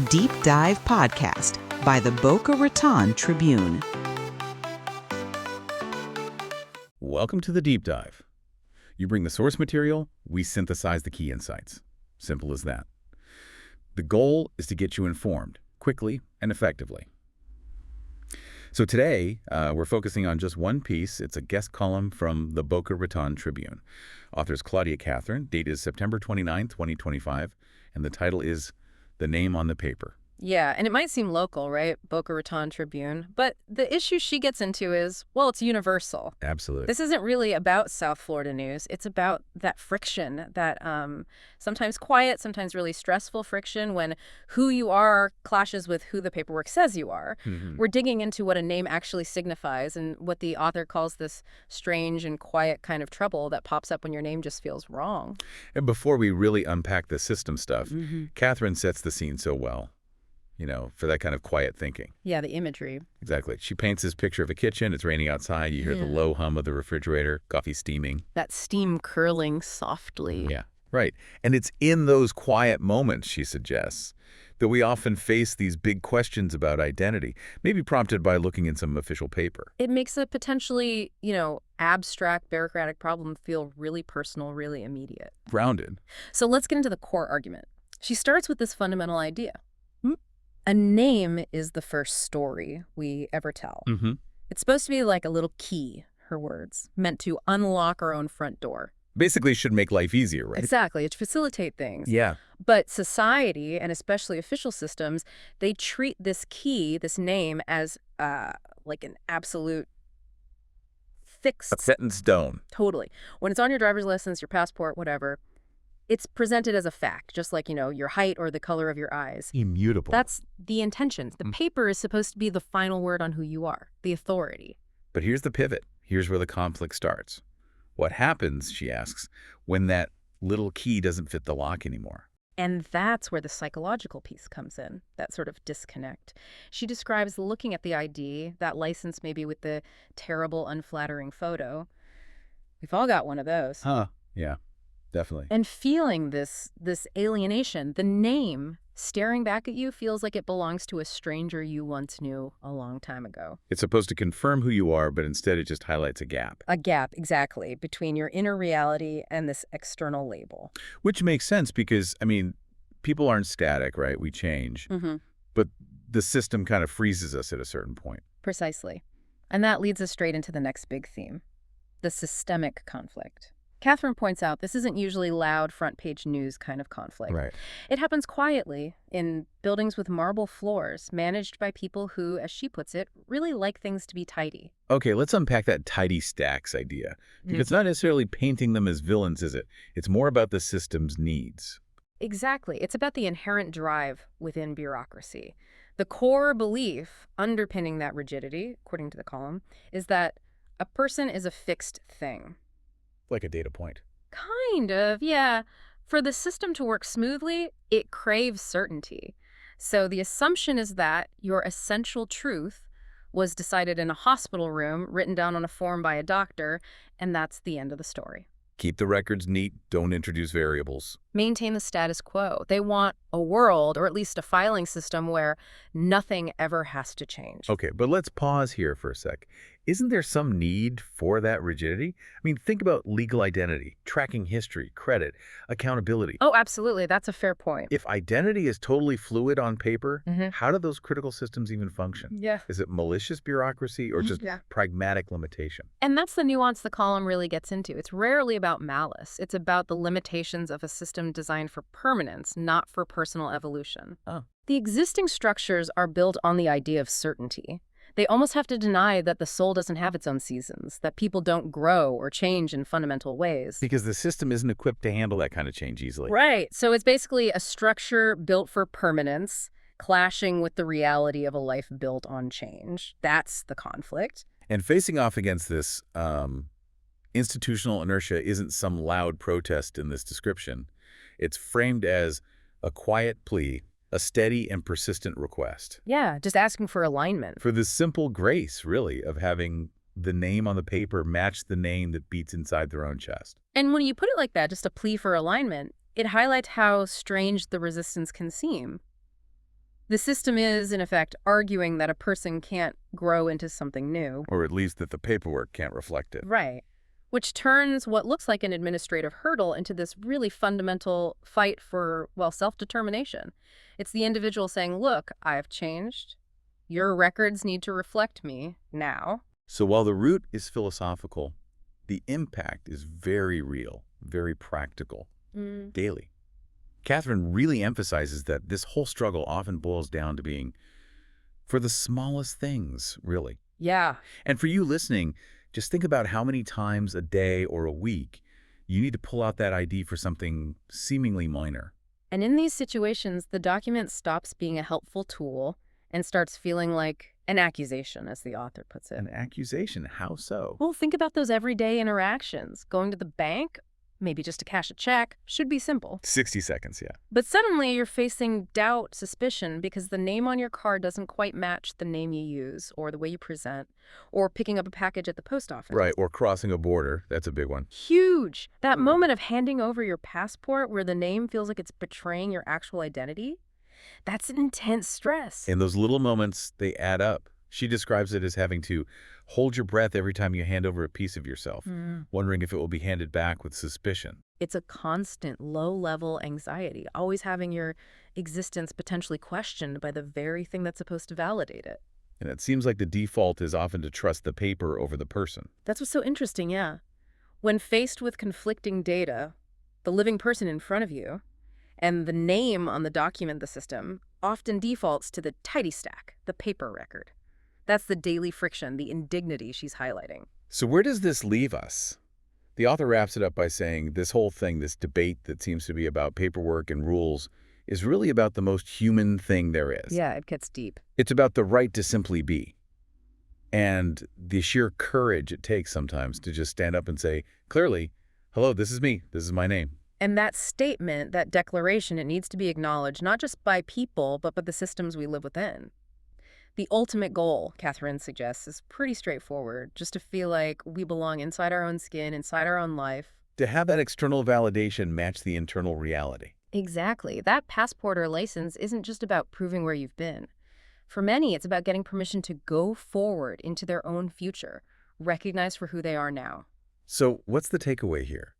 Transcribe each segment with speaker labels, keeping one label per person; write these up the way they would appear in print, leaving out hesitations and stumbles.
Speaker 1: Deep Dive Podcast by the Boca Raton Tribune.
Speaker 2: Welcome to the Deep Dive. You bring the source material, we synthesize the key insights. Simple as that. The goal is to get you informed, quickly and effectively. So today, we're focusing on just one piece. It's a guest column from the Boca Raton Tribune. Author's Claudia Catherine, date is September 29, 2025, and the title is The Name on the Paper.
Speaker 3: Yeah, and it might seem local, right? Boca Raton Tribune. But the issue she gets into is, well, it's universal.
Speaker 2: Absolutely.
Speaker 3: This isn't really about South Florida news. It's about that friction, that sometimes quiet, sometimes really stressful friction when who you are clashes with who the paperwork says you are.
Speaker 2: Mm-hmm.
Speaker 3: We're digging into what a name actually signifies and what the author calls this strange and quiet kind of trouble that pops up when your name just feels wrong.
Speaker 2: And before we really unpack the system stuff,
Speaker 3: Mm-hmm.
Speaker 2: Catherine sets the scene so well. For that kind of quiet thinking.
Speaker 3: Yeah, the imagery.
Speaker 2: Exactly. She paints this picture of a kitchen. It's raining outside. You hear the low hum of the refrigerator, coffee steaming.
Speaker 3: That steam curling softly.
Speaker 2: Yeah, right. And it's in those quiet moments, she suggests, that we often face these big questions about identity, maybe prompted by looking in some official paper.
Speaker 3: It makes a potentially, abstract bureaucratic problem feel really personal, really immediate.
Speaker 2: Grounded.
Speaker 3: So let's get into the core argument. She starts with this fundamental idea. A name is the first story we ever tell.
Speaker 2: Mm-hmm.
Speaker 3: It's supposed to be like a little key, her words, meant to unlock our own front door.
Speaker 2: Basically should make life easier, right?
Speaker 3: Exactly. It should facilitate things.
Speaker 2: Yeah.
Speaker 3: But society, and especially official systems, they treat this key, this name, as like an absolute fixed...
Speaker 2: A set in stone.
Speaker 3: Totally. When it's on your driver's license, your passport, whatever, it's presented as a fact, just like, your height or the color of your eyes.
Speaker 2: Immutable.
Speaker 3: That's the intention. The paper is supposed to be the final word on who you are, the authority.
Speaker 2: But here's the pivot. Here's where the conflict starts. What happens, she asks, when that little key doesn't fit the lock anymore?
Speaker 3: And that's where the psychological piece comes in, that sort of disconnect. She describes looking at the ID, that license maybe with the terrible, unflattering photo. We've all got one of those.
Speaker 2: Huh. Yeah. Definitely.
Speaker 3: And feeling this alienation, the name staring back at you feels like it belongs to a stranger you once knew a long time ago.
Speaker 2: It's supposed to confirm who you are, but instead it just highlights a gap.
Speaker 3: A gap, exactly, between your inner reality and this external label.
Speaker 2: Which makes sense because, people aren't static, right? We change.
Speaker 3: Mm-hmm.
Speaker 2: But the system kind of freezes us at a certain point.
Speaker 3: Precisely. And that leads us straight into the next big theme, the systemic conflict. Catherine points out this isn't usually loud front-page news kind of conflict.
Speaker 2: Right.
Speaker 3: It happens quietly in buildings with marble floors, managed by people who, as she puts it, really like things to be tidy.
Speaker 2: Okay, let's unpack that tidy stacks idea. Because it's not necessarily painting them as villains, is it? It's more about the system's needs.
Speaker 3: Exactly. It's about the inherent drive within bureaucracy. The core belief underpinning that rigidity, according to the column, is that a person is a fixed thing.
Speaker 2: Like a data point.
Speaker 3: Kind of, yeah. For the system to work smoothly, it craves certainty. So the assumption is that your essential truth was decided in a hospital room, written down on a form by a doctor, and that's the end of the story.
Speaker 2: Keep the records neat, don't introduce variables.
Speaker 3: Maintain the status quo. They want a world, or at least a filing system, where nothing ever has to change.
Speaker 2: Okay, but let's pause here for a sec. Isn't there some need for that rigidity? Think about legal identity, tracking history, credit, accountability.
Speaker 3: Oh, absolutely. That's a fair point.
Speaker 2: If identity is totally fluid on paper,
Speaker 3: Mm-hmm.
Speaker 2: how do those critical systems even function?
Speaker 3: Yeah.
Speaker 2: Is it malicious bureaucracy or just pragmatic limitation?
Speaker 3: And that's the nuance the column really gets into. It's rarely about malice. It's about the limitations of a system designed for permanence, not for personal evolution.
Speaker 2: Oh.
Speaker 3: The existing structures are built on the idea of certainty. They almost have to deny that the soul doesn't have its own seasons, that people don't grow or change in fundamental ways.
Speaker 2: Because the system isn't equipped to handle that kind of change easily.
Speaker 3: Right. So it's basically a structure built for permanence, clashing with the reality of a life built on change. That's the conflict.
Speaker 2: And facing off against this institutional inertia isn't some loud protest in this description. It's framed as a quiet plea, a steady and persistent request.
Speaker 3: Yeah, just asking for alignment.
Speaker 2: For the simple grace, really, of having the name on the paper match the name that beats inside their own chest.
Speaker 3: And when you put it like that, just a plea for alignment, it highlights how strange the resistance can seem. The system is, in effect, arguing that a person can't grow into something new.
Speaker 2: Or at least that the paperwork can't reflect it.
Speaker 3: Right. Which turns what looks like an administrative hurdle into this really fundamental fight for, well, self-determination. It's the individual saying, look, I've changed. Your records need to reflect me now.
Speaker 2: So while the root is philosophical, the impact is very real, very practical, daily. Catherine really emphasizes that this whole struggle often boils down to being for the smallest things, really.
Speaker 3: Yeah.
Speaker 2: And for you listening, just think about how many times a day or a week you need to pull out that ID for something seemingly minor.
Speaker 3: And in these situations, the document stops being a helpful tool and starts feeling like an accusation, as the author puts it.
Speaker 2: An accusation? How so?
Speaker 3: Well, think about those everyday interactions. Going to the bank, maybe just to cash a check, should be simple.
Speaker 2: 60 seconds, yeah.
Speaker 3: But suddenly you're facing doubt, suspicion, because the name on your card doesn't quite match the name you use or the way you present, or picking up a package at the post office.
Speaker 2: Right, or crossing a border. That's a big one.
Speaker 3: Huge. That moment of handing over your passport where the name feels like it's betraying your actual identity, that's intense stress.
Speaker 2: And those little moments, they add up. She describes it as having to hold your breath every time you hand over a piece of yourself, wondering if it will be handed back with suspicion.
Speaker 3: It's a constant low-level anxiety, always having your existence potentially questioned by the very thing that's supposed to validate it.
Speaker 2: And it seems like the default is often to trust the paper over the person.
Speaker 3: That's what's so interesting, yeah. When faced with conflicting data, the living person in front of you, and the name on the document, the system often defaults to the tidy stack, the paper record. That's the daily friction, the indignity she's highlighting.
Speaker 2: So where does this leave us? The author wraps it up by saying this whole thing, this debate that seems to be about paperwork and rules, is really about the most human thing there is.
Speaker 3: Yeah, it gets deep.
Speaker 2: It's about the right to simply be. And the sheer courage it takes sometimes to just stand up and say, clearly, hello, this is me, this is my name.
Speaker 3: And that statement, that declaration, it needs to be acknowledged not just by people, but by the systems we live within. The ultimate goal, Catherine suggests, is pretty straightforward, just to feel like we belong inside our own skin, inside our own life.
Speaker 2: To have that external validation match the internal reality.
Speaker 3: Exactly. That passport or license isn't just about proving where you've been. For many, it's about getting permission to go forward into their own future, recognized for who they are now.
Speaker 2: So what's the takeaway here?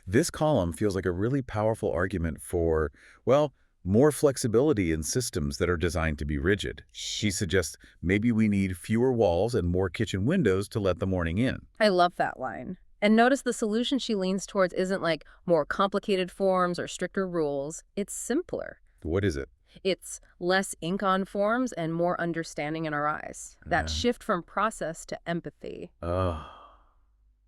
Speaker 2: This column feels like a really powerful argument for, well, more flexibility in systems that are designed to be rigid. She suggests maybe we need fewer walls and more kitchen windows to let the morning in.
Speaker 3: I love that line. And notice the solution she leans towards isn't like more complicated forms or stricter rules. It's simpler.
Speaker 2: What is it?
Speaker 3: It's less ink on forms and more understanding in our eyes. That shift from process to empathy.
Speaker 2: Oh,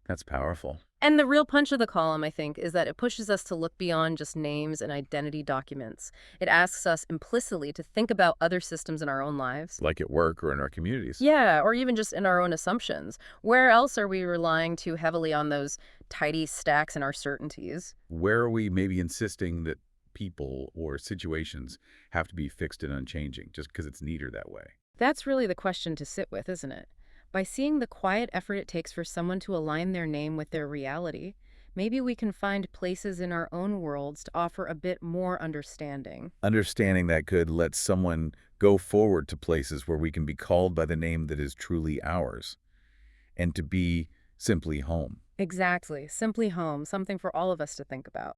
Speaker 2: that's powerful.
Speaker 3: And the real punch of the column, I think, is that it pushes us to look beyond just names and identity documents. It asks us implicitly to think about other systems in our own lives.
Speaker 2: Like at work or in our communities.
Speaker 3: Yeah, or even just in our own assumptions. Where else are we relying too heavily on those tidy stacks and our certainties?
Speaker 2: Where are we maybe insisting that people or situations have to be fixed and unchanging just because it's neater that way?
Speaker 3: That's really the question to sit with, isn't it? By seeing the quiet effort it takes for someone to align their name with their reality, maybe we can find places in our own worlds to offer a bit more understanding.
Speaker 2: Understanding that could let someone go forward to places where we can be called by the name that is truly ours, and to be simply home.
Speaker 3: Exactly. Simply home, something for all of us to think about.